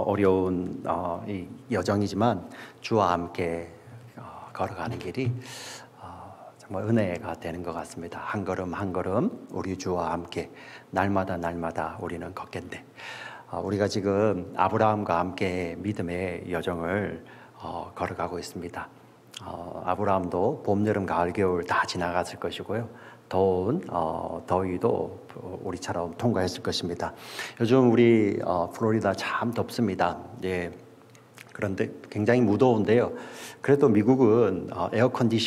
어려운 이 여정이지만 주와 함께 걸어가는 길이 정말 은혜가 되는 것 같습니다. 한 걸음 한 걸음 우리 주와 함께 날마다 우리는 걷겠네. 우리가 지금 아브라함과 함께 믿음의 여정을 걸어가고 있습니다. 아브라함도 봄, 여름, 가을, 겨울 다 지나갔을 것이고요. 더운 더위도 우리처럼 통과했을 것입니다. 요즘 우리 플로리다 참 덥습니다. 예. 그런데 굉장히 무더운데요. 그래도 미국은 에어컨이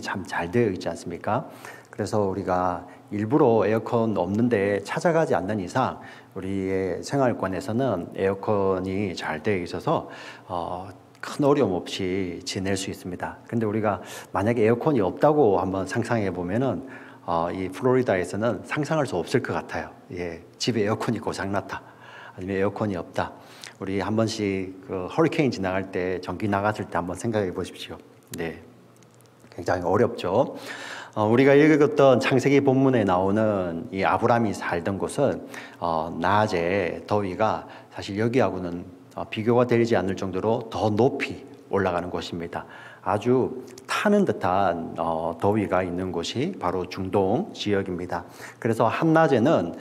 참 잘 되어 있지 않습니까? 그래서 우리가 일부러 에어컨 없는데 찾아가지 않는 이상 우리의 생활권에서는 에어컨이 잘 되어 있어서 큰 어려움 없이 지낼 수 있습니다. 근데 우리가 만약에 에어컨이 없다고 한번 상상해 보면은 이 플로리다에서는 상상할 수 없을 것 같아요. 예, 집에 에어컨이 고장났다, 아니면 에어컨이 없다. 우리 한 번씩 그 허리케인 지나갈 때 전기 나갔을 때 한번 생각해 보십시오. 네, 굉장히 어렵죠. 우리가 읽었던 창세기 본문에 나오는 이 아브라함이 살던 곳은 낮에 더위가 사실 여기하고는 비교가 되지 않을 정도로 더 높이 올라가는 곳입니다. 아주 타는 듯한 더위가 있는 곳이 바로 중동 지역입니다. 그래서 한낮에는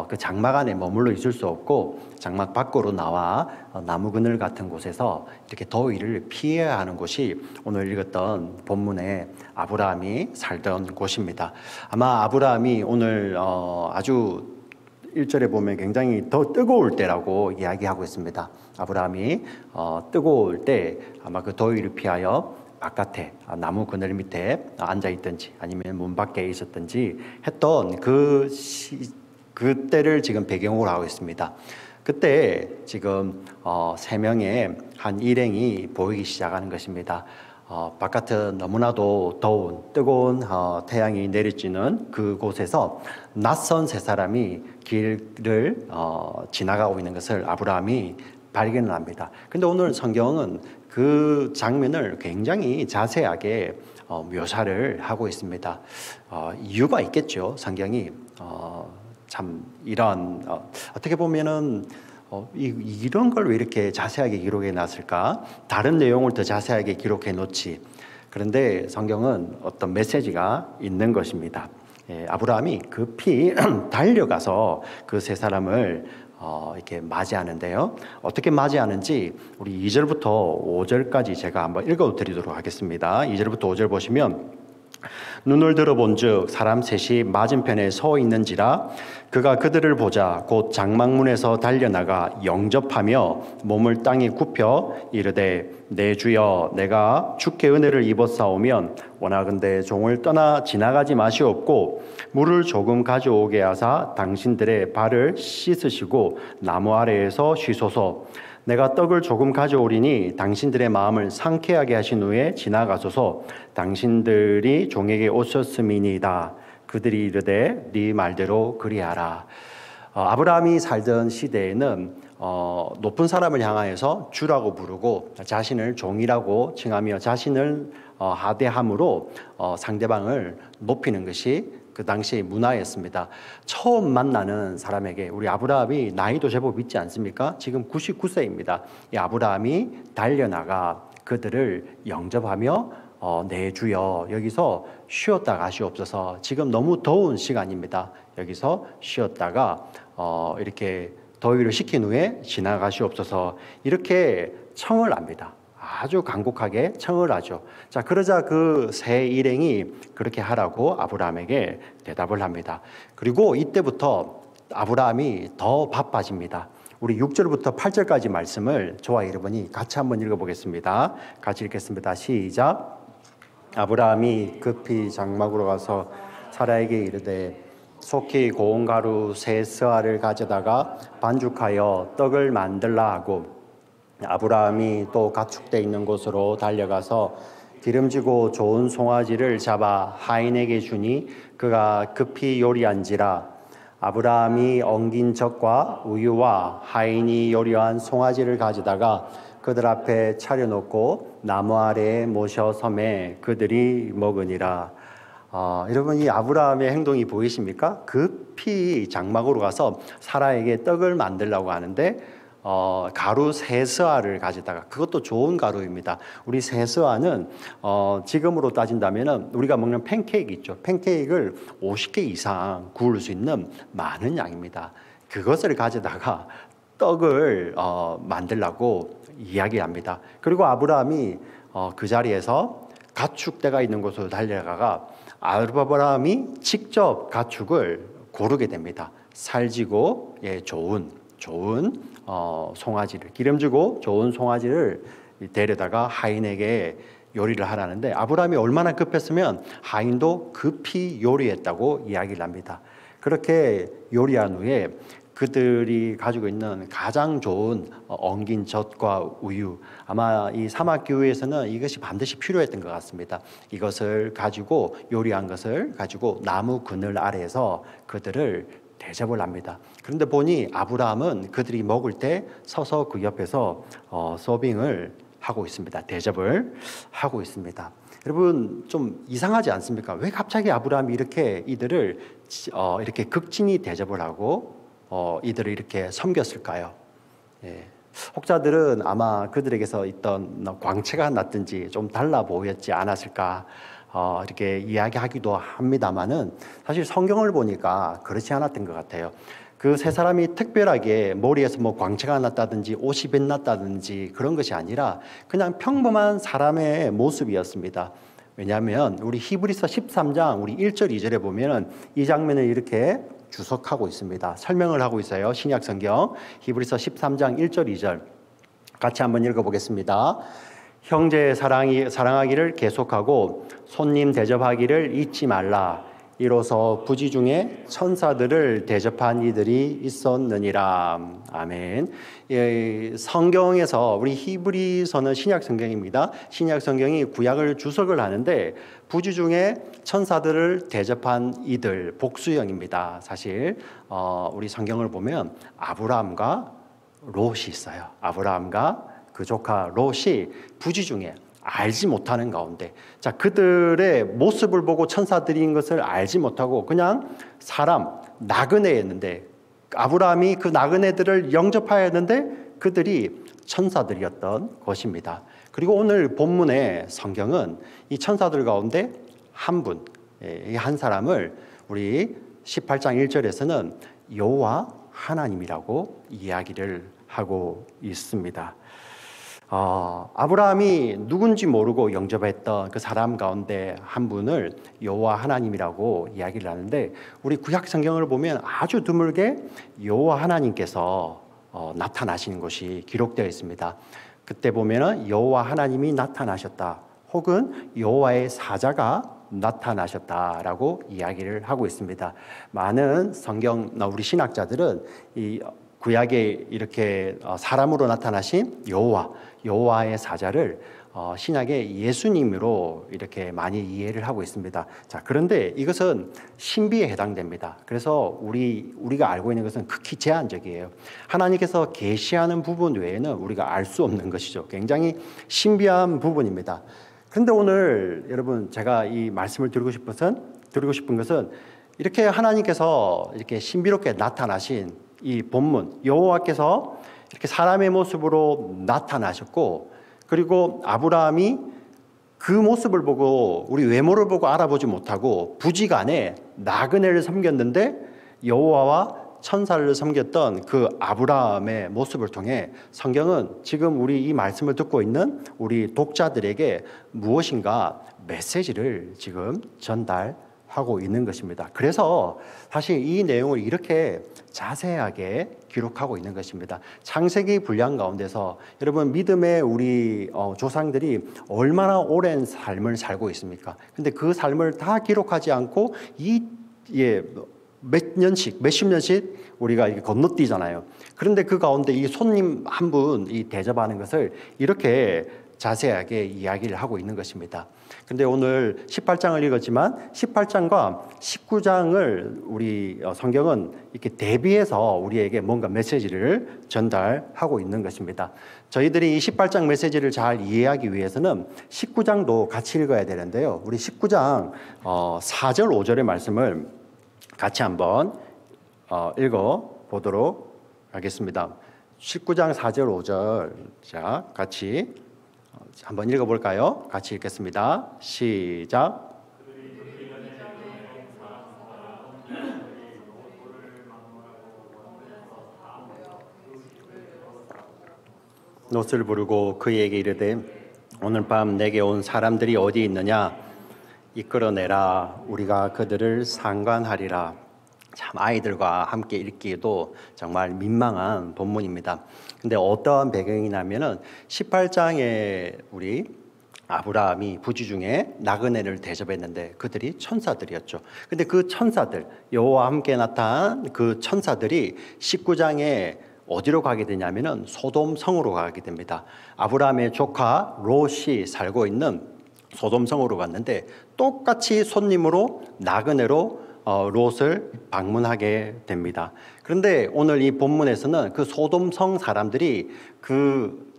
그 장막 안에 머물러 있을 수 없고 장막 밖으로 나와 나무 그늘 같은 곳에서 이렇게 더위를 피해야 하는 곳이 오늘 읽었던 본문에 아브라함이 살던 곳입니다. 아마 아브라함이 오늘 아주 1절에 보면 굉장히 더 뜨거울 때라고 이야기하고 있습니다. 아브라함이 뜨거울 때 아마 그 더위를 피하여 바깥에 나무 그늘 밑에 앉아 있든지 아니면 문 밖에 있었든지 했던 그때를 지금 배경으로 하고 있습니다. 그때 지금 3명의 한 일행이 보이기 시작하는 것입니다. 바깥은 너무나도 더운 뜨거운 태양이 내리쬐는 그곳에서 낯선 세 사람이 길을 지나가고 있는 것을 아브라함이 발견을 합니다. 근데 오늘 성경은 그 장면을 굉장히 자세하게 묘사를 하고 있습니다. 이유가 있겠죠. 성경이 참 이런 어떻게 보면은 이런 걸 왜 이렇게 자세하게 기록해 놨을까? 다른 내용을 더 자세하게 기록해 놓지. 그런데 성경은 어떤 메시지가 있는 것입니다. 아브라함이 급히 달려가서 그 세 사람을 이렇게 맞이하는데요. 어떻게 맞이하는지 우리 2절부터 5절까지 제가 한번 읽어드리도록 하겠습니다. 2절부터 5절 보시면 눈을 들어본즉 사람 셋이 맞은편에 서 있는지라 그가 그들을 보자 곧 장막문에서 달려나가 영접하며 몸을 땅에 굽혀 이르되 내 주여 내가 주께 은혜를 입었사오면 원하건대 종을 떠나 지나가지 마시옵고 물을 조금 가져오게 하사 당신들의 발을 씻으시고 나무 아래에서 쉬소서. 내가 떡을 조금 가져오리니 당신들의 마음을 상쾌하게 하신 후에 지나가소서. 당신들이 종에게 오셨음이니이다. 그들이 이르되 네 말대로 그리하라. 아브라함이 살던 시대에는 높은 사람을 향하여서 주라고 부르고 자신을 종이라고 칭하며 자신을 하대함으로 상대방을 높이는 것이 그 당시의 문화였습니다. 처음 만나는 사람에게 우리 아브라함이 나이도 제법 있지 않습니까? 지금 99세입니다. 이 아브라함이 달려나가 그들을 영접하며 내 주여 여기서 쉬었다 가시옵소서. 지금 너무 더운 시간입니다. 여기서 쉬었다가 이렇게 더위를 식힌 후에 지나가시옵소서. 이렇게 청을 합니다. 아주 간곡하게 청을 하죠. 자, 그러자 그 세 일행이 그렇게 하라고 아브라함에게 대답을 합니다. 그리고 이때부터 아브라함이 더 바빠집니다. 우리 6절부터 8절까지 말씀을 저와 여러분이 같이 한번 읽어보겠습니다. 같이 읽겠습니다. 시작. 아브라함이 급히 장막으로 가서 사라에게 이르되 속히 고운 가루 세 스아를 가져다가 반죽하여 떡을 만들라 하고 아브라함이 또 가축대 있는 곳으로 달려가서 기름지고 좋은 송아지를 잡아 하인에게 주니 그가 급히 요리한지라. 아브라함이 엉긴 젖과 우유와 하인이 요리한 송아지를 가져다가 그들 앞에 차려놓고 나무 아래에 모셔 섬에 그들이 먹으니라. 여러분 이 아브라함의 행동이 보이십니까? 급히 장막으로 가서 사라에게 떡을 만들라고 하는데 가루 세스아를 가져다가, 그것도 좋은 가루입니다. 우리 세스아는 지금으로 따진다면은 우리가 먹는 팬케이크 있죠. 팬케이크를 50개 이상 구울 수 있는 많은 양입니다. 그것을 가져다가 떡을 만들라고 이야기합니다. 그리고 아브라함이 그 자리에서 가축대가 있는 곳으로 달려가가 아브라함이 직접 가축을 고르게 됩니다. 살지고 좋은 송아지를, 기름지고 좋은 송아지를 데려다가 하인에게 요리를 하라는데, 아브라함이 얼마나 급했으면 하인도 급히 요리했다고 이야기를 합니다. 그렇게 요리한 후에 그들이 가지고 있는 가장 좋은 엉긴 젖과 우유, 아마 이 사막교회에서는 이것이 반드시 필요했던 것 같습니다. 이것을 가지고, 요리한 것을 가지고 나무 그늘 아래에서 그들을 대접을 합니다. 그런데 보니 아브라함은 그들이 먹을 때 서서 그 옆에서 서빙을 하고 있습니다. 대접을 하고 있습니다. 여러분, 좀 이상하지 않습니까? 왜 갑자기 아브라함이 이렇게 이들을 이렇게 극진히 대접을 하고 이들을 이렇게 섬겼을까요? 혹자들은 아마 그들에게서 있던 광채가 났든지 좀 달라 보였지 않았을까 이렇게 이야기하기도 합니다만은, 사실 성경을 보니까 그렇지 않았던 것 같아요. 그 세 사람이 특별하게 머리에서 뭐 광채가 났다든지 옷이 빛났다든지 그런 것이 아니라 그냥 평범한 사람의 모습이었습니다. 왜냐하면 우리 히브리서 13장 우리 1절 2절에 보면은 이 장면을 이렇게 주석하고 있습니다. 설명을 하고 있어요. 신약 성경 히브리서 13장 1절 2절 같이 한번 읽어보겠습니다. 형제 사랑하기를 계속하고 손님 대접하기를 잊지 말라. 이로써 부지 중에 천사들을 대접한 이들이 있었느니라. 아멘. 성경에서 우리 히브리서는 신약 성경입니다. 신약 성경이 구약을 주석을 하는데 부지 중에 천사들을 대접한 이들, 복수형입니다. 사실 우리 성경을 보면 아브라함과 롯이 있어요. 아브라함과 그 조카 롯이 부지 중에 알지 못하는 가운데, 자, 그들의 모습을 보고 천사들인 것을 알지 못하고 그냥 사람 나그네였는데, 아브라함이 그 나그네들을 영접하였는데 그들이 천사들이었던 것입니다. 그리고 오늘 본문의 성경은 이 천사들 가운데 한 분, 한 사람을 우리 18장 1절에서는 여호와 하나님이라고 이야기를 하고 있습니다. 아브라함이 누군지 모르고 영접했던 그 사람 가운데 한 분을 여호와 하나님이라고 이야기를 하는데, 우리 구약 성경을 보면 아주 드물게 여호와 하나님께서 나타나시는 것이 기록되어 있습니다. 그때 보면은 여호와 하나님이 나타나셨다, 혹은 여호와의 사자가 나타나셨다라고 이야기를 하고 있습니다. 많은 성경 우리 신학자들은 이 구약에 이렇게 사람으로 나타나신 여호와의 사자를 신약의 예수님으로 이렇게 많이 이해를 하고 있습니다. 자, 그런데 이것은 신비에 해당됩니다. 그래서 우리가 알고 있는 것은 극히 제한적이에요. 하나님께서 계시하는 부분 외에는 우리가 알 수 없는 것이죠. 굉장히 신비한 부분입니다. 그런데 오늘 여러분, 제가 이 말씀을 드리고 싶은 것은 이렇게 하나님께서 이렇게 신비롭게 나타나신 이 본문, 여호와께서 이렇게 사람의 모습으로 나타나셨고, 그리고 아브라함이 그 모습을 보고, 우리 외모를 보고 알아보지 못하고 부지간에 나그네를 섬겼는데 여호와와 천사를 섬겼던 그 아브라함의 모습을 통해 성경은 지금 우리 이 말씀을 듣고 있는 우리 독자들에게 무엇인가 메시지를 지금 전달하고 있는 것입니다. 그래서 사실 이 내용을 이렇게 자세하게 기록하고 있는 것입니다. 창세기 분량 가운데서 여러분, 믿음의 우리 조상들이 얼마나 오랜 삶을 살고 있습니까? 근데 그 삶을 다 기록하지 않고 몇십 년씩 우리가 이렇게 건너뛰잖아요. 그런데 그 가운데 이 손님 한 분 대접하는 것을 이렇게 자세하게 이야기를 하고 있는 것입니다. 근데 오늘 18장을 읽었지만 18장과 19장을 우리 성경은 이렇게 대비해서 우리에게 뭔가 메시지를 전달하고 있는 것입니다. 저희들이 이 18장 메시지를 잘 이해하기 위해서는 19장도 같이 읽어야 되는데요. 우리 19장 4절 5절의 말씀을 같이 한번 읽어보도록 하겠습니다. 19장 4절 5절 자 같이 한번 읽어볼까요? 같이 읽겠습니다. 시작. 롯을 부르고 그에게 이르되 오늘 밤 내게 온 사람들이 어디 있느냐 이끌어내라 우리가 그들을 상관하리라. 참 아이들과 함께 읽기에도 정말 민망한 본문입니다. 근데 어떠한 배경이냐면은 18장에 우리 아브라함이 부지 중에 나그네를 대접했는데 그들이 천사들이었죠. 근데 그 천사들, 여호와와 함께 나타난 그 천사들이 19장에 어디로 가게 되냐면은 소돔 성으로 가게 됩니다. 아브라함의 조카 롯이 살고 있는 소돔 성으로 갔는데 똑같이 손님으로 나그네로 롯을 방문하게 됩니다. 그런데 오늘 이 본문에서는 그 소돔 성 사람들이 그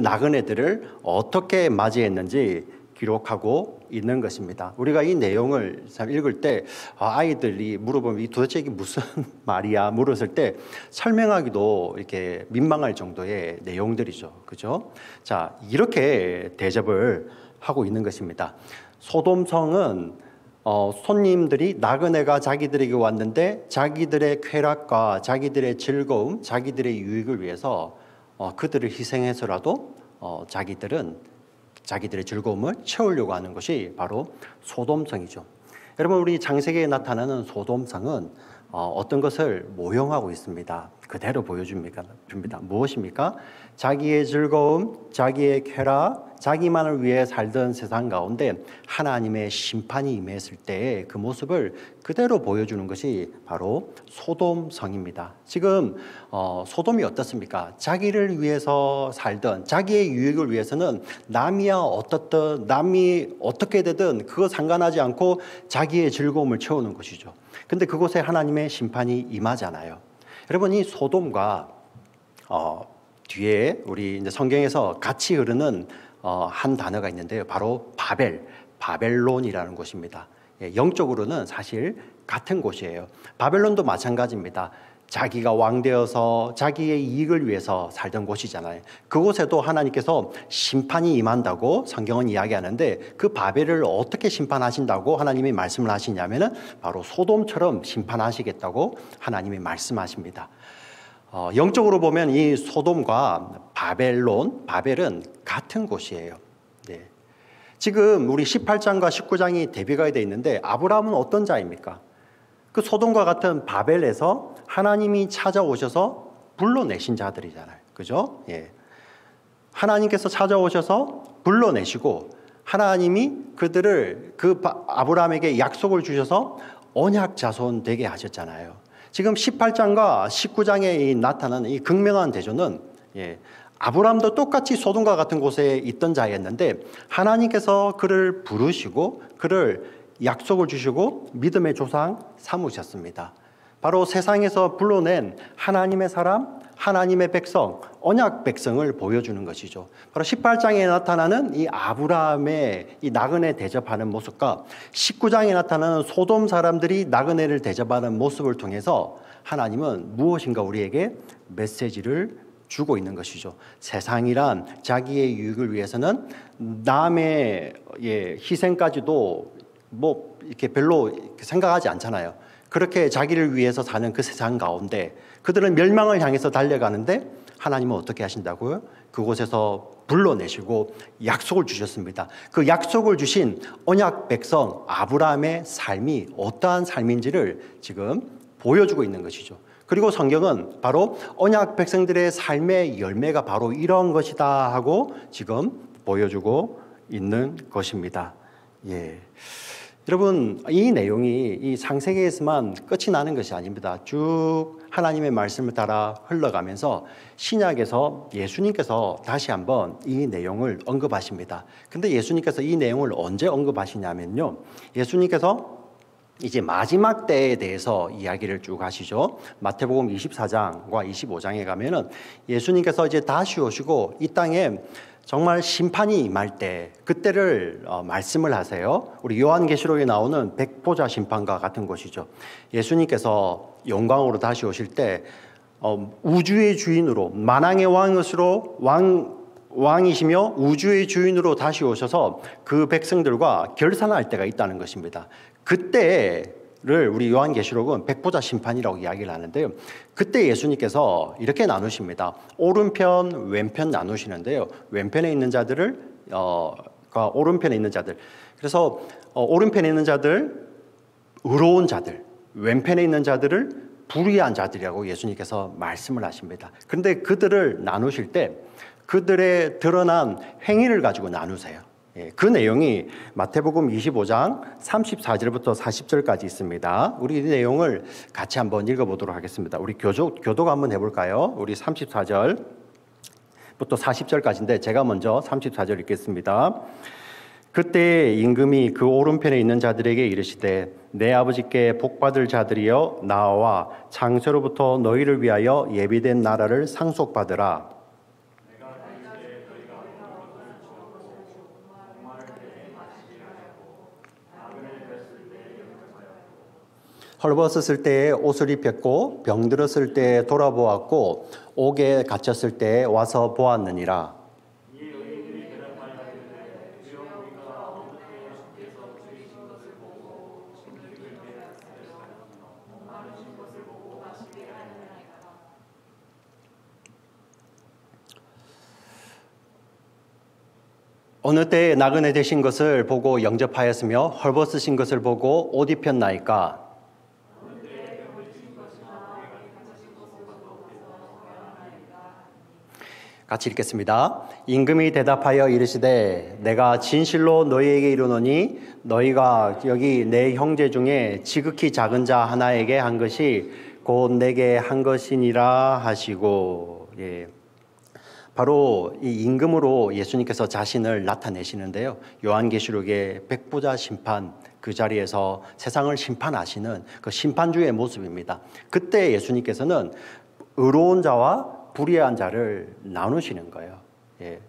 나그네들을 어떻게 맞이했는지 기록하고 있는 것입니다. 우리가 이 내용을 읽을 때 아이들이 물어보면 도대체 이게 무슨 말이야 물었을 때 설명하기도 이렇게 민망할 정도의 내용들이죠. 그죠? 자, 이렇게 대접을 하고 있는 것입니다. 소돔성은 손님들이 나그네가 자기들에게 왔는데 자기들의 쾌락과 자기들의 즐거움, 자기들의 유익을 위해서 그들을 희생해서라도 자기들의 즐거움을 채우려고 하는 것이 바로 소돔성이죠. 여러분, 우리 창세기에 나타나는 소돔성은 어떤 것을 모형하고 있습니다. 그대로 보여줍니다. 무엇입니까? 자기의 즐거움, 자기의 쾌락, 자기만을 위해 살던 세상 가운데 하나님의 심판이 임했을 때의 그 모습을 그대로 보여주는 것이 바로 소돔성입니다. 지금 소돔이 어떻습니까? 자기를 위해서 살던, 자기의 유익을 위해서는 남이야 어떻든 남이 어떻게 되든 그거 상관하지 않고 자기의 즐거움을 채우는 것이죠. 근데 그곳에 하나님의 심판이 임하잖아요. 여러분, 이 소돔과 뒤에 우리 이제 성경에서 같이 흐르는 한 단어가 있는데요. 바로 바벨론이라는 곳입니다. 영적으로는 사실 같은 곳이에요. 바벨론도 마찬가지입니다. 자기가 왕되어서 자기의 이익을 위해서 살던 곳이잖아요. 그곳에도 하나님께서 심판이 임한다고 성경은 이야기하는데 그 바벨을 어떻게 심판하신다고 하나님이 말씀을 하시냐면은 바로 소돔처럼 심판하시겠다고 하나님이 말씀하십니다. 영적으로 보면 이 소돔과 바벨은 같은 곳이에요. 네. 지금 우리 18장과 19장이 대비가 되어 있는데 아브라함은 어떤 자입니까? 그 소돔과 같은 바벨에서 하나님이 찾아오셔서 불러내신 자들이잖아요. 그죠? 예. 하나님께서 찾아오셔서 불러내시고 하나님이 그들을 아브라함에게 약속을 주셔서 언약 자손 되게 하셨잖아요. 지금 18장과 19장에 나타나는 이 극명한 대조는 아브라함도 똑같이 소돔과 같은 곳에 있던 자였는데 하나님께서 그를 부르시고 그를 약속을 주시고 믿음의 조상 삼으셨습니다. 바로 세상에서 불러낸 하나님의 사람, 하나님의 백성, 언약 백성을 보여주는 것이죠. 바로 18장에 나타나는 이 아브라함의 이 나그네 대접하는 모습과 19장에 나타나는 소돔 사람들이 나그네를 대접하는 모습을 통해서 하나님은 무엇인가 우리에게 메시지를 주고 있는 것이죠. 세상이란 자기의 유익을 위해서는 남의 희생까지도 이렇게 별로 생각하지 않잖아요. 그렇게 자기를 위해서 사는 그 세상 가운데 그들은 멸망을 향해서 달려가는데 하나님은 어떻게 하신다고요? 그곳에서 불러내시고 약속을 주셨습니다. 그 약속을 주신 언약 백성 아브라함의 삶이 어떠한 삶인지를 지금 보여주고 있는 것이죠. 그리고 성경은 바로 언약 백성들의 삶의 열매가 바로 이런 것이다 하고 지금 보여주고 있는 것입니다. 여러분, 이 내용이 이 창세기에서만 끝이 나는 것이 아닙니다. 쭉 하나님의 말씀을 따라 흘러가면서 신약에서 예수님께서 다시 한번 이 내용을 언급하십니다. 근데 예수님께서 이 내용을 언제 언급하시냐면요. 예수님께서 이제 마지막 때에 대해서 이야기를 쭉 하시죠. 마태복음 24장과 25장에 가면은 예수님께서 이제 다시 오시고 이 땅에 정말 심판이 임할 때 그때를 말씀을 하세요. 우리 요한계시록에 나오는 백보자 심판과 같은 것이죠. 예수님께서 영광으로 다시 오실 때 우주의 주인으로 만왕의 왕으로 왕이시며 우주의 주인으로 다시 오셔서 그 백성들과 결산할 때가 있다는 것입니다. 그때를 우리 요한계시록은 백보자 심판이라고 이야기를 하는데요. 그때 예수님께서 이렇게 나누십니다. 오른편, 왼편 나누시는데요. 왼편에 있는 자들을 오른편에 있는 자들. 그래서 오른편에 있는 자들, 의로운 자들, 왼편에 있는 자들을 불의한 자들이라고 예수님께서 말씀을 하십니다. 그런데 그들을 나누실 때 그들의 드러난 행위를 가지고 나누세요. 그 내용이 마태복음 25장 34절부터 40절까지 있습니다. 우리 이 내용을 같이 한번 읽어보도록 하겠습니다. 우리 교독 한번 해볼까요? 우리 34절부터 40절까지인데 제가 먼저 34절 읽겠습니다. 그때 임금이 그 오른편에 있는 자들에게 이르시되 내 아버지께 복받을 자들이여 나와 창세로부터 너희를 위하여 예비된 나라를 상속받으라. 헐벗었을 때에 옷을 입혔고 병들었을 때에 돌아보았고 옥에 갇혔을 때에 와서 보았느니라. 어느 때에 나그네 되신 것을 보고 영접하였으며 헐벗으신 것을 보고 옷 입혔나이까. 같이 읽겠습니다. 임금이 대답하여 이르시되 내가 진실로 너희에게 이르노니 너희가 여기 내 형제 중에 지극히 작은 자 하나에게 한 것이 곧 내게 한 것이니라 하시고. 바로 이 임금으로 예수님께서 자신을 나타내시는데요. 요한계시록의 백보자 심판 그 자리에서 세상을 심판하시는 그 심판주의 모습입니다. 그때 예수님께서는 의로운 자와 불의한 자를 나누시는 거예요.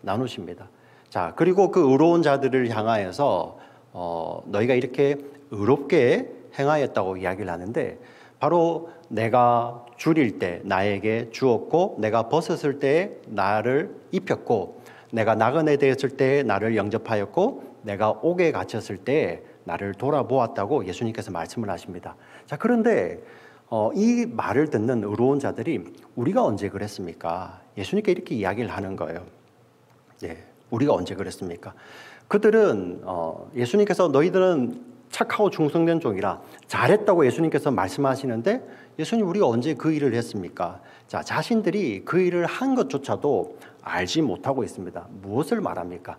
나누십니다. 자, 그리고 그 의로운 자들을 향하여서 너희가 이렇게 의롭게 행하였다고 이야기를 하는데 바로 내가 줄일 때 나에게 주었고 내가 벗었을 때 나를 입혔고 내가 나그네 되었을 때 나를 영접하였고 내가 옥에 갇혔을 때 나를 돌아보았다고 예수님께서 말씀을 하십니다. 자, 그런데 이 말을 듣는 의로운 자들이 우리가 언제 그랬습니까? 예수님께 이렇게 이야기를 하는 거예요. 우리가 언제 그랬습니까? 그들은 예수님께서 너희들은 착하고 충성된 종이라 잘했다고 예수님께서 말씀하시는데 예수님 우리가 언제 그 일을 했습니까? 자, 자신들이 그 일을 한 것조차도 알지 못하고 있습니다. 무엇을 말합니까?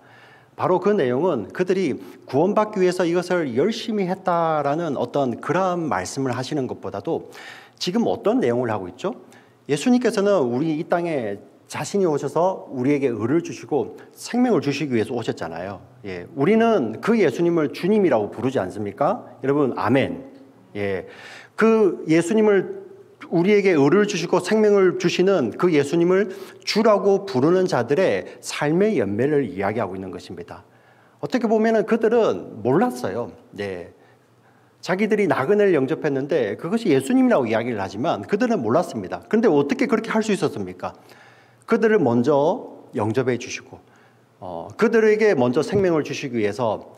바로 그 내용은 그들이 구원받기 위해서 이것을 열심히 했다라는 어떤 그런 말씀을 하시는 것보다도 지금 어떤 내용을 하고 있죠? 예수님께서는 우리 이 땅에 자신이 오셔서 우리에게 의를 주시고 생명을 주시기 위해서 오셨잖아요. 우리는 그 예수님을 주님이라고 부르지 않습니까? 여러분, 아멘. 그 예수님을 우리에게 의를 주시고 생명을 주시는 그 예수님을 주라고 부르는 자들의 삶의 연매를 이야기하고 있는 것입니다. 어떻게 보면 그들은 몰랐어요. 자기들이 나그네를 영접했는데 그것이 예수님이라고 이야기를 하지만 그들은 몰랐습니다. 그런데 어떻게 그렇게 할 수 있었습니까? 그들을 먼저 영접해 주시고 그들에게 먼저 생명을 주시기 위해서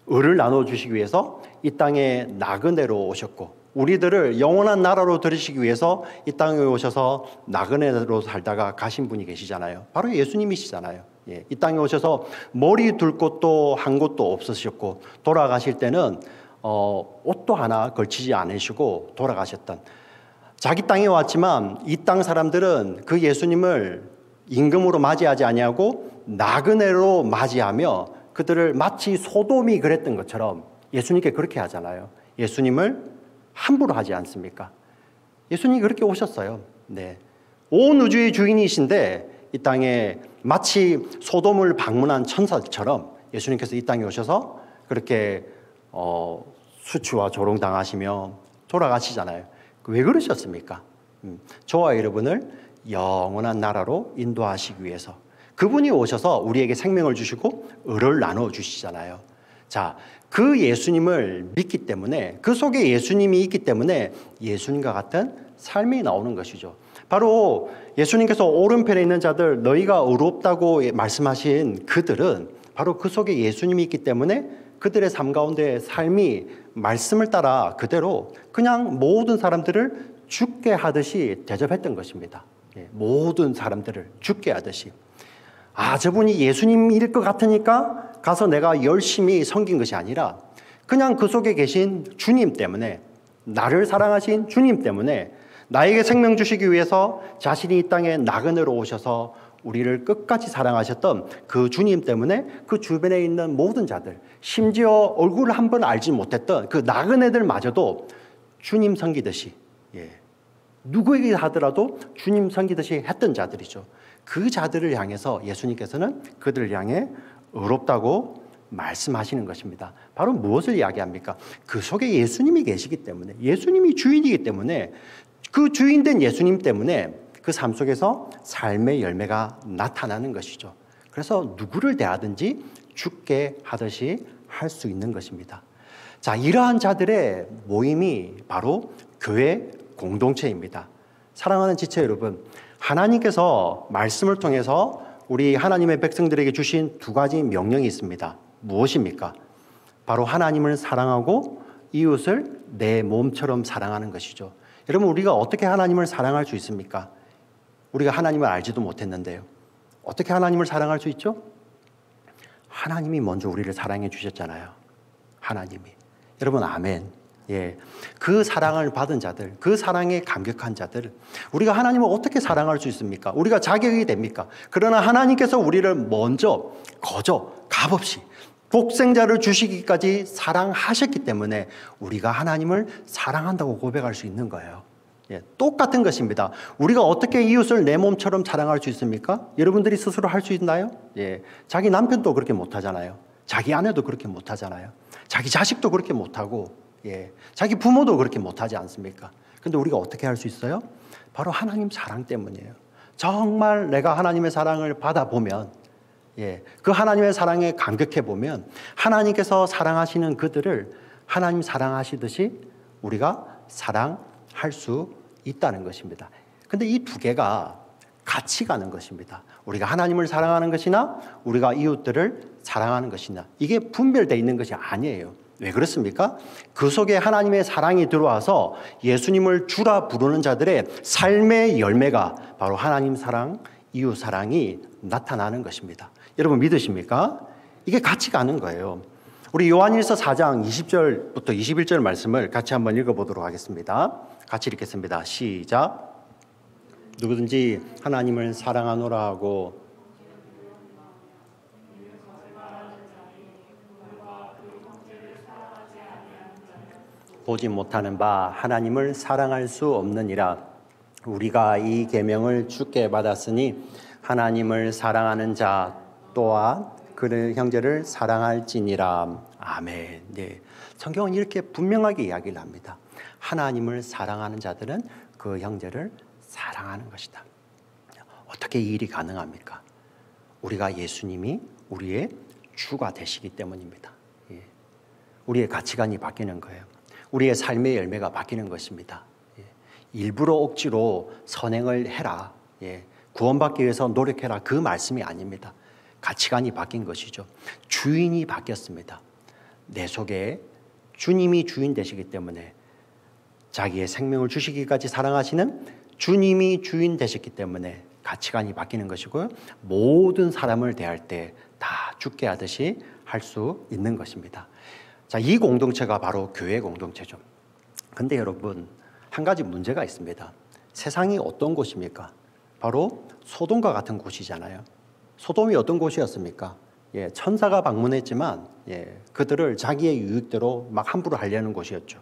의를 나눠 주시기 위해서 이 땅에 나그네로 오셨고 우리들을 영원한 나라로 들이시기 위해서 이 땅에 오셔서 나그네로 살다가 가신 분이 계시잖아요. 바로 예수님이시잖아요. 이 땅에 오셔서 머리 둘 곳도 한 곳도 없으셨고 돌아가실 때는 옷도 하나 걸치지 않으시고 돌아가셨던 자기 땅에 왔지만 이 땅 사람들은 그 예수님을 임금으로 맞이하지 아니하고 나그네로 맞이하며 그들을 마치 소돔이 그랬던 것처럼 예수님께 그렇게 하잖아요. 예수님을 함부로 하지 않습니까? 예수님이 그렇게 오셨어요. 온 우주의 주인이신데 이 땅에 마치 소돔을 방문한 천사처럼 예수님께서 이 땅에 오셔서 그렇게 수치와 조롱당하시며 돌아가시잖아요. 왜 그러셨습니까? 저와 여러분을 영원한 나라로 인도하시기 위해서 그분이 오셔서 우리에게 생명을 주시고 의를 나눠 주시잖아요. 자, 그 예수님을 믿기 때문에 그 속에 예수님이 있기 때문에 예수님과 같은 삶이 나오는 것이죠. 바로 예수님께서 오른편에 있는 자들, 너희가 의롭다고 말씀하신 그들은 바로 그 속에 예수님이 있기 때문에 그들의 삶 가운데 삶이 말씀을 따라 그대로 그냥 모든 사람들을 죽게 하듯이 대접했던 것입니다. 모든 사람들을 죽게 하듯이. 저분이 예수님일 것 같으니까 가서 내가 열심히 섬긴 것이 아니라 그냥 그 속에 계신 주님 때문에, 나를 사랑하신 주님 때문에, 나에게 생명 주시기 위해서 자신이 이 땅에 나그네로 오셔서 우리를 끝까지 사랑하셨던 그 주님 때문에 그 주변에 있는 모든 자들, 심지어 얼굴을 한 번 알지 못했던 그 나그네들마저도 주님 섬기듯이, 누구에게 하더라도 주님 섬기듯이 했던 자들이죠. 그 자들을 향해서 예수님께서는 그들을 향해 의롭다고 말씀하시는 것입니다. 바로 무엇을 이야기합니까? 그 속에 예수님이 계시기 때문에, 예수님이 주인이기 때문에, 그 주인된 예수님 때문에 그 삶 속에서 삶의 열매가 나타나는 것이죠. 그래서 누구를 대하든지 죽게 하듯이 할 수 있는 것입니다. 자, 이러한 자들의 모임이 바로 교회 공동체입니다. 사랑하는 지체 여러분, 하나님께서 말씀을 통해서 우리 하나님의 백성들에게 주신 두 가지 명령이 있습니다. 무엇입니까? 바로 하나님을 사랑하고 이웃을 내 몸처럼 사랑하는 것이죠. 여러분, 우리가 어떻게 하나님을 사랑할 수 있습니까? 우리가 하나님을 알지도 못했는데요. 어떻게 하나님을 사랑할 수 있죠? 하나님이 먼저 우리를 사랑해 주셨잖아요. 하나님이. 여러분, 아멘. 그 사랑을 받은 자들, 그 사랑에 감격한 자들, 우리가 하나님을 어떻게 사랑할 수 있습니까? 우리가 자격이 됩니까? 그러나 하나님께서 우리를 먼저 거저 값없이 독생자를 주시기까지 사랑하셨기 때문에 우리가 하나님을 사랑한다고 고백할 수 있는 거예요. 똑같은 것입니다. 우리가 어떻게 이웃을 내 몸처럼 사랑할 수 있습니까? 여러분들이 스스로 할 수 있나요? 자기 남편도 그렇게 못하잖아요. 자기 아내도 그렇게 못하잖아요. 자기 자식도 그렇게 못하고, 자기 부모도 그렇게 못하지 않습니까? 근데 우리가 어떻게 할 수 있어요? 바로 하나님 사랑 때문이에요. 정말 내가 하나님의 사랑을 받아보면, 그 하나님의 사랑에 감격해 보면 하나님께서 사랑하시는 그들을 하나님 사랑하시듯이 우리가 사랑할 수 있다는 것입니다. 근데 이 두 개가 같이 가는 것입니다. 우리가 하나님을 사랑하는 것이나 우리가 이웃들을 사랑하는 것이나 이게 분별되어 있는 것이 아니에요. 왜 그렇습니까? 그 속에 하나님의 사랑이 들어와서 예수님을 주라 부르는 자들의 삶의 열매가 바로 하나님 사랑, 이웃 사랑이 나타나는 것입니다. 여러분 믿으십니까? 이게 같이 가는 거예요. 우리 요한일서 4장 20절부터 21절 말씀을 같이 한번 읽어보도록 하겠습니다. 같이 읽겠습니다. 시작. 누구든지 하나님을 사랑하노라 하고 보지 못하는 바 하나님을 사랑할 수 없느니라. 우리가 이 계명을 주께 받았으니 하나님을 사랑하는 자 또한 그의 형제를 사랑할지니라. 아멘. 성경은 이렇게 분명하게 이야기를 합니다. 하나님을 사랑하는 자들은 그 형제를 사랑하는 것이다. 어떻게 이 일이 가능합니까? 우리가 예수님이 우리의 주가 되시기 때문입니다. 우리의 가치관이 바뀌는 거예요. 우리의 삶의 열매가 바뀌는 것입니다. 일부러 억지로 선행을 해라, 구원받기 위해서 노력해라, 그 말씀이 아닙니다. 가치관이 바뀐 것이죠. 주인이 바뀌었습니다. 내 속에 주님이 주인 되시기 때문에, 자기의 생명을 주시기까지 사랑하시는 주님이 주인 되셨기 때문에 가치관이 바뀌는 것이고요. 모든 사람을 대할 때 다 죽게 하듯이 할 수 있는 것입니다. 자, 이 공동체가 바로 교회 공동체죠. 근데 여러분, 한 가지 문제가 있습니다. 세상이 어떤 곳입니까? 바로 소돔과 같은 곳이잖아요. 소돔이 어떤 곳이었습니까? 천사가 방문했지만 그들을 자기의 유익대로 막 함부로 하려는 곳이었죠.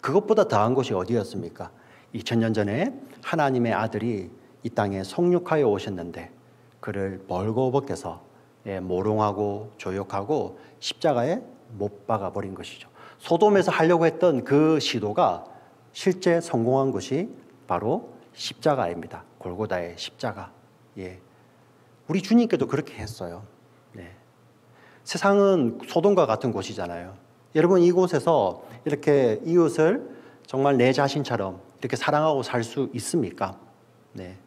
그것보다 더한 곳이 어디였습니까? 2000년 전에 하나님의 아들이 이 땅에 성육하여 오셨는데 그를 벌거벗겨서 모롱하고 조욕하고 십자가에 못 박아 버린 것이죠. 소돔에서 하려고 했던 그 시도가 실제 성공한 것이 바로 십자가입니다. 골고다의 십자가. 우리 주님께도 그렇게 했어요. 세상은 소돔과 같은 곳이잖아요. 여러분, 이곳에서 이렇게 이웃을 정말 내 자신처럼 이렇게 사랑하고 살 수 있습니까? 네.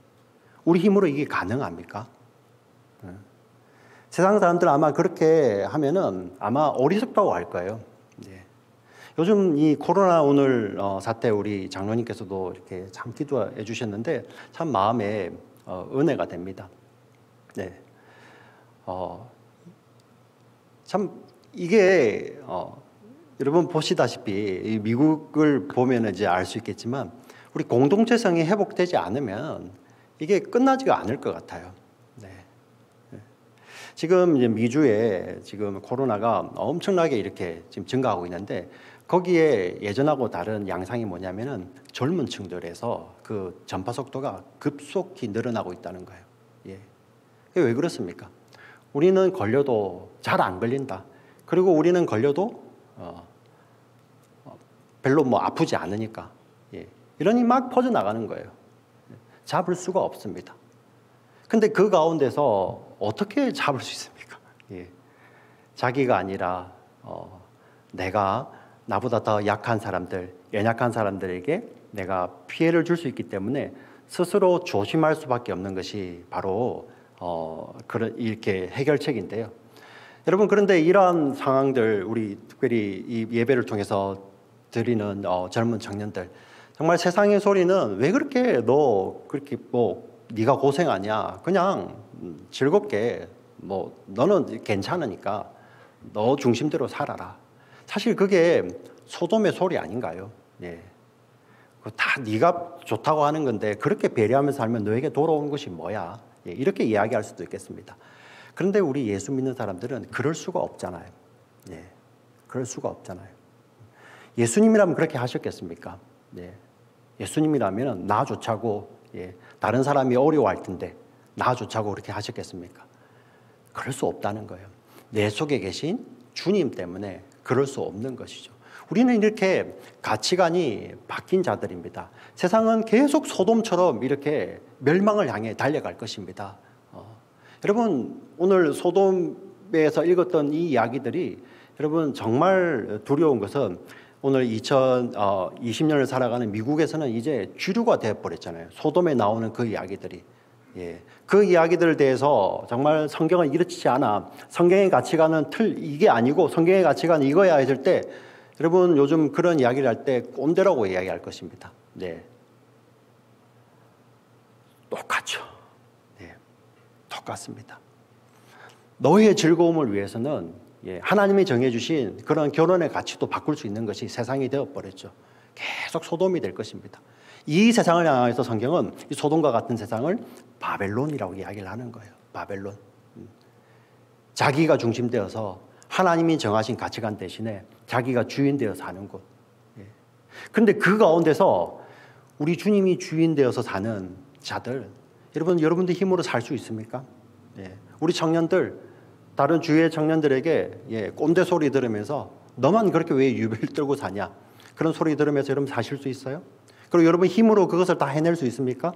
우리 힘으로 이게 가능합니까? 세상 사람들 아마 그렇게 하면은 아마 어리석다고 할 거예요. 네. 요즘 이 코로나 오늘 사태 우리 장로님께서도 이렇게 참 기도해 주셨는데 참 마음에 은혜가 됩니다. 네. 참 이게 여러분 보시다시피 이 미국을 보면 이제 알 수 있겠지만 우리 공동체성이 회복되지 않으면 이게 끝나지가 않을 것 같아요. 네. 지금 이제 미주에 지금 코로나가 엄청나게 이렇게 지금 증가하고 있는데 거기에 예전하고 다른 양상이 뭐냐면은 젊은 층들에서 그 전파 속도가 급속히 늘어나고 있다는 거예요. 예. 왜 그렇습니까? 우리는 걸려도 잘 안 걸린다. 그리고 우리는 걸려도 별로 뭐 아프지 않으니까. 예. 이러니 막 퍼져나가는 거예요. 잡을 수가 없습니다. 근데 그 가운데서 어떻게 잡을 수 있습니까? 예. 자기가 아니라 내가 나보다 더 약한 사람들, 연약한 사람들에게 내가 피해를 줄 수 있기 때문에 스스로 조심할 수밖에 없는 것이 바로 그런 이렇게 해결책인데요. 여러분 그런데 이러한 상황들 우리 특별히 이 예배를 통해서 드리는 젊은 청년들 정말 세상의 소리는 왜 그렇게 너 그렇게 뭐 네가 고생하냐 그냥 즐겁게 뭐 너는 괜찮으니까 너 중심대로 살아라. 사실 그게 소돔의 소리 아닌가요? 예. 다 네가 좋다고 하는 건데 그렇게 배려하면서 살면 너에게 돌아오는 것이 뭐야? 예, 이렇게 이야기할 수도 있겠습니다. 그런데 우리 예수 믿는 사람들은 그럴 수가 없잖아요. 예, 그럴 수가 없잖아요. 예수님이라면 그렇게 하셨겠습니까? 예, 예수님이라면 나 좋자고 다른 사람이 어려워할 텐데 나 좋자고 그렇게 하셨겠습니까? 그럴 수 없다는 거예요. 내 속에 계신 주님 때문에 그럴 수 없는 것이죠. 우리는 이렇게 가치관이 바뀐 자들입니다. 세상은 계속 소돔처럼 이렇게 멸망을 향해 달려갈 것입니다. 여러분 오늘 소돔에서 읽었던 이 이야기들이 여러분 정말 두려운 것은 오늘 2020년을 살아가는 미국에서는 이제 주류가 되어버렸잖아요. 소돔에 나오는 그 이야기들이. 예. 그 이야기들에 대해서 정말 성경은 이렇지 않아. 성경의 가치관은 이게 아니고 성경의 가치관은 이거야 했을 때 여러분 요즘 그런 이야기를 할 때 꼰대라고 이야기할 것입니다. 네. 똑같죠. 네. 똑같습니다. 너희의 즐거움을 위해서는 하나님이 정해주신 그런 결혼의 가치도 바꿀 수 있는 것이 세상이 되어버렸죠. 계속 소돔이 될 것입니다. 이 세상을 향해서 성경은 이 소돔과 같은 세상을 바벨론이라고 이야기를 하는 거예요. 바벨론. 자기가 중심되어서 하나님이 정하신 가치관 대신에 자기가 주인 되어 사는 곳. 그런데 그 가운데서 우리 주님이 주인 되어서 사는 자들, 여러분들 힘으로 살 수 있습니까? 우리 청년들, 다른 주위의 청년들에게 꼰대 소리 들으면서 너만 그렇게 왜 유배를 떨고 사냐? 그런 소리 들으면서 여러분 사실 수 있어요? 그리고 여러분 힘으로 그것을 다 해낼 수 있습니까?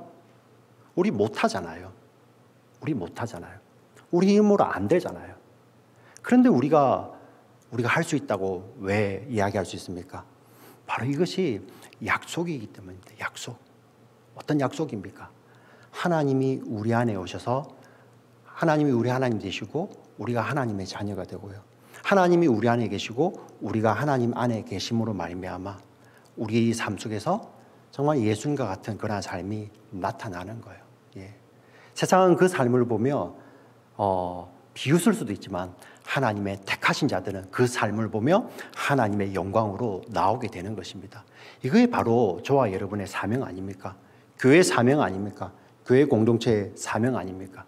우리 못하잖아요. 우리 못하잖아요. 우리 힘으로 안 되잖아요. 그런데 우리가 할 수 있다고 왜 이야기할 수 있습니까? 바로 이것이 약속이기 때문입니다. 약속. 어떤 약속입니까? 하나님이 우리 안에 오셔서 하나님이 우리 하나님 되시고 우리가 하나님의 자녀가 되고요. 하나님이 우리 안에 계시고 우리가 하나님 안에 계심으로 말미암아 우리의 삶 속에서 정말 예수님과 같은 그런 삶이 나타나는 거예요. 예. 세상은 그 삶을 보며 비웃을 수도 있지만 하나님의 택하신 자들은 그 삶을 보며 하나님의 영광으로 나오게 되는 것입니다. 이게 바로 저와 여러분의 사명 아닙니까? 교회 사명 아닙니까? 교회 공동체의 사명 아닙니까?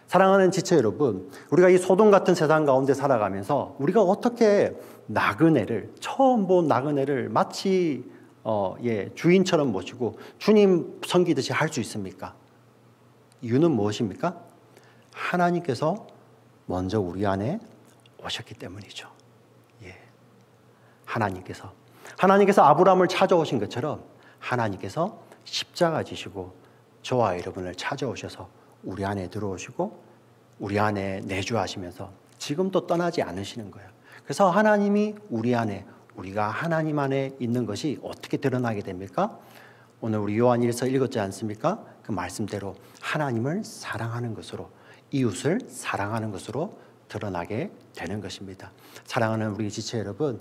사랑하는 지체 여러분, 우리가 이 소돔 같은 세상 가운데 살아가면서 우리가 어떻게 나그네를 처음 본 나그네를 마치 주인처럼 모시고 주님 섬기듯이 할 수 있습니까? 이유는 무엇입니까? 하나님께서 먼저 우리 안에 오셨기 때문이죠. 하나님께서 아브라함을 찾아오신 것처럼 하나님께서 십자가 지시고 저와 여러분을 찾아오셔서 우리 안에 들어오시고 우리 안에 내주하시면서 지금도 떠나지 않으시는 거예요. 그래서 하나님이 우리 안에, 우리가 하나님 안에 있는 것이 어떻게 드러나게 됩니까? 오늘 우리 요한 1서 읽었지 않습니까? 그 말씀대로 하나님을 사랑하는 것으로, 이웃을 사랑하는 것으로 드러나게 되는 것입니다. 사랑하는 우리 지체 여러분,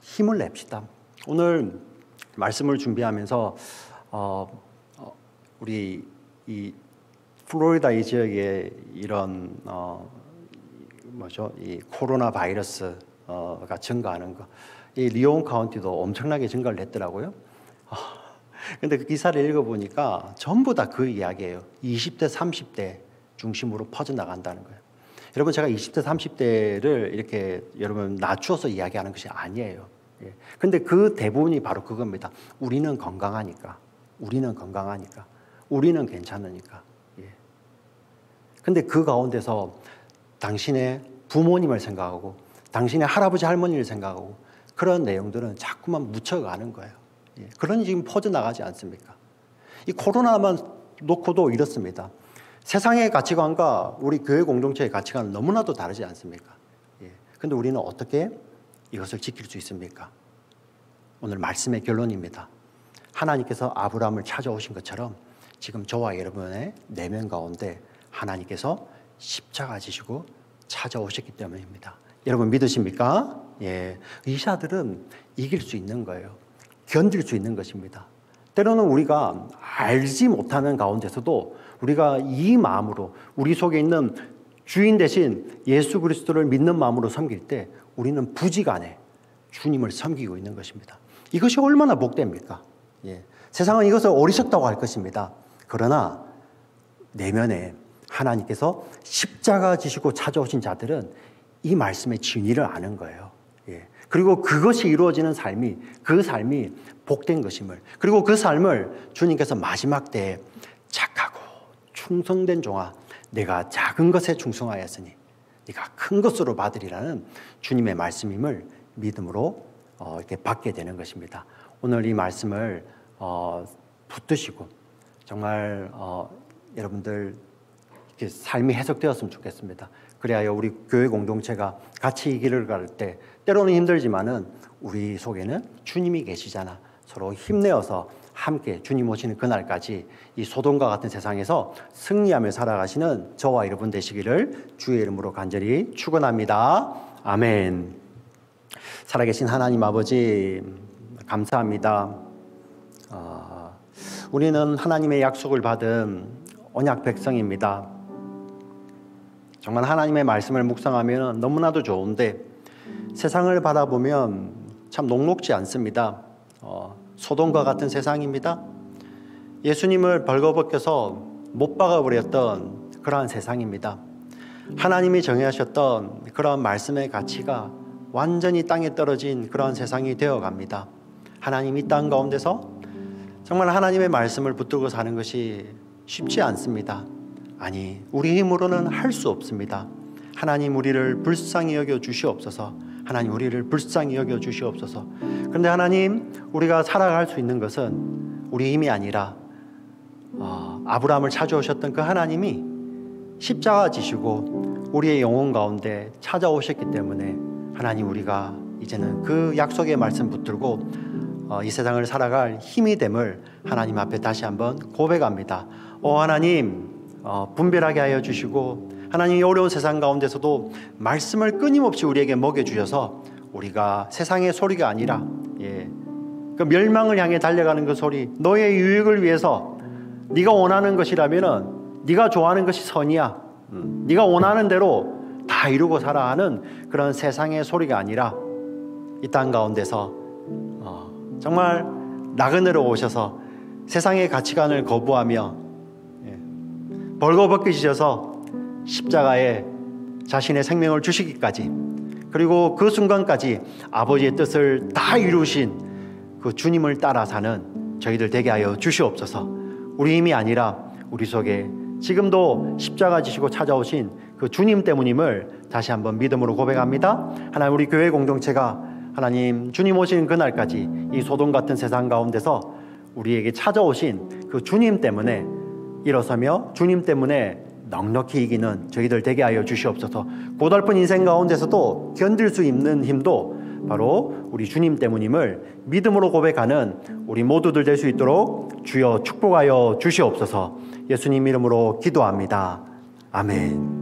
힘을 냅시다. 오늘 말씀을 준비하면서 우리 이 플로리다 이 지역에 이런 이 코로나 바이러스가 증가하는 거, 이 리온 카운티도 엄청나게 증가를 했더라고요. 근데 그 기사를 읽어보니까 전부 다 그 이야기예요. 20대, 30대 중심으로 퍼져나간다는 거예요. 여러분, 제가 20대, 30대를 이렇게 여러분 낮추어서 이야기하는 것이 아니에요. 예. 근데 그 대부분이 바로 그겁니다. 우리는 건강하니까, 우리는 건강하니까, 우리는 괜찮으니까. 예. 근데 그 가운데서 당신의 부모님을 생각하고, 당신의 할아버지, 할머니를 생각하고, 그런 내용들은 자꾸만 묻혀가는 거예요. 예. 그러니 지금 퍼져나가지 않습니까? 이 코로나만 놓고도 이렇습니다. 세상의 가치관과 우리 교회 공동체의 가치관은 너무나도 다르지 않습니까? 예. 근데 우리는 어떻게 이것을 지킬 수 있습니까? 오늘 말씀의 결론입니다. 하나님께서 아브라함을 찾아오신 것처럼 지금 저와 여러분의 내면 가운데 하나님께서 십자가 지시고 찾아오셨기 때문입니다. 여러분 믿으십니까? 예. 의사들은 이길 수 있는 거예요. 견딜 수 있는 것입니다. 때로는 우리가 알지 못하는 가운데서도 우리가 이 마음으로 우리 속에 있는 주인 대신 예수 그리스도를 믿는 마음으로 섬길 때 우리는 부지간에 주님을 섬기고 있는 것입니다. 이것이 얼마나 복됩니까? 예. 세상은 이것을 어리석다고 할 것입니다. 그러나 내면에 하나님께서 십자가 지시고 찾아오신 자들은 이 말씀의 진리를 아는 거예요. 예. 그리고 그것이 이루어지는 삶이, 그 삶이 복된 것임을, 그리고 그 삶을 주님께서 마지막 때에 착하고 충성된 종아, 내가 작은 것에 충성하였으니 네가 큰 것으로 받으리라는 주님의 말씀임을 믿음으로 이렇게 받게 되는 것입니다. 오늘 이 말씀을 붙드시고 정말 여러분들 이렇게 삶이 해석되었으면 좋겠습니다. 그래야 우리 교회 공동체가 같이 이 길을 갈 때 때로는 힘들지만은 우리 속에는 주님이 계시잖아. 서로 힘내어서 함께 주님 오시는 그날까지 이 소돔과 같은 세상에서 승리하며 살아가시는 저와 여러분 되시기를 주의 이름으로 간절히 축원합니다. 아멘. 살아계신 하나님 아버지 감사합니다. 우리는 하나님의 약속을 받은 언약 백성입니다. 정말 하나님의 말씀을 묵상하면 너무나도 좋은데 세상을 바라보면 참 녹록지 않습니다. 소돔과 같은 세상입니다. 예수님을 벌거벗겨서 못 박아버렸던 그러한 세상입니다. 하나님이 정하셨던 그러한 말씀의 가치가 완전히 땅에 떨어진 그러한 세상이 되어갑니다. 하나님 이 땅 가운데서 정말 하나님의 말씀을 붙들고 사는 것이 쉽지 않습니다. 아니, 우리 힘으로는 할 수 없습니다. 하나님 우리를 불쌍히 여겨 주시옵소서. 하나님 우리를 불쌍히 여겨 주시옵소서. 그런데 하나님, 우리가 살아갈 수 있는 것은 우리 힘이 아니라 아브라함을 찾아오셨던 그 하나님이 십자가 지시고 우리의 영혼 가운데 찾아오셨기 때문에 하나님, 우리가 이제는 그 약속의 말씀 붙들고 이 세상을 살아갈 힘이 됨을 하나님 앞에 다시 한번 고백합니다. 하나님, 분별하게 하여 주시고 하나님이 어려운 세상 가운데서도 말씀을 끊임없이 우리에게 먹여주셔서 우리가 세상의 소리가 아니라 그 멸망을 향해 달려가는 그 소리, 너의 유익을 위해서 네가 원하는 것이라면 네가 좋아하는 것이 선이야, 네가 원하는 대로 다 이루고 살아 하는 그런 세상의 소리가 아니라 이 땅 가운데서 정말 나그네로 오셔서 세상의 가치관을 거부하며 벌거벗기셔서 십자가에 자신의 생명을 주시기까지, 그리고 그 순간까지 아버지의 뜻을 다 이루신 그 주님을 따라 사는 저희들 되게 하여 주시옵소서. 우리 힘이 아니라 우리 속에 지금도 십자가 지시고 찾아오신 그 주님 때문임을 다시 한번 믿음으로 고백합니다. 하나님, 우리 교회 공동체가 하나님 주님 오시는 그날까지 이 소돔 같은 세상 가운데서 우리에게 찾아오신 그 주님 때문에 일어서며 주님 때문에 넉넉히 이기는 저희들 되게 하여 주시옵소서. 고달픈 인생 가운데서도 견딜 수 있는 힘도 바로 우리 주님 때문임을 믿음으로 고백하는 우리 모두들 될 수 있도록 주여 축복하여 주시옵소서. 예수님 이름으로 기도합니다. 아멘.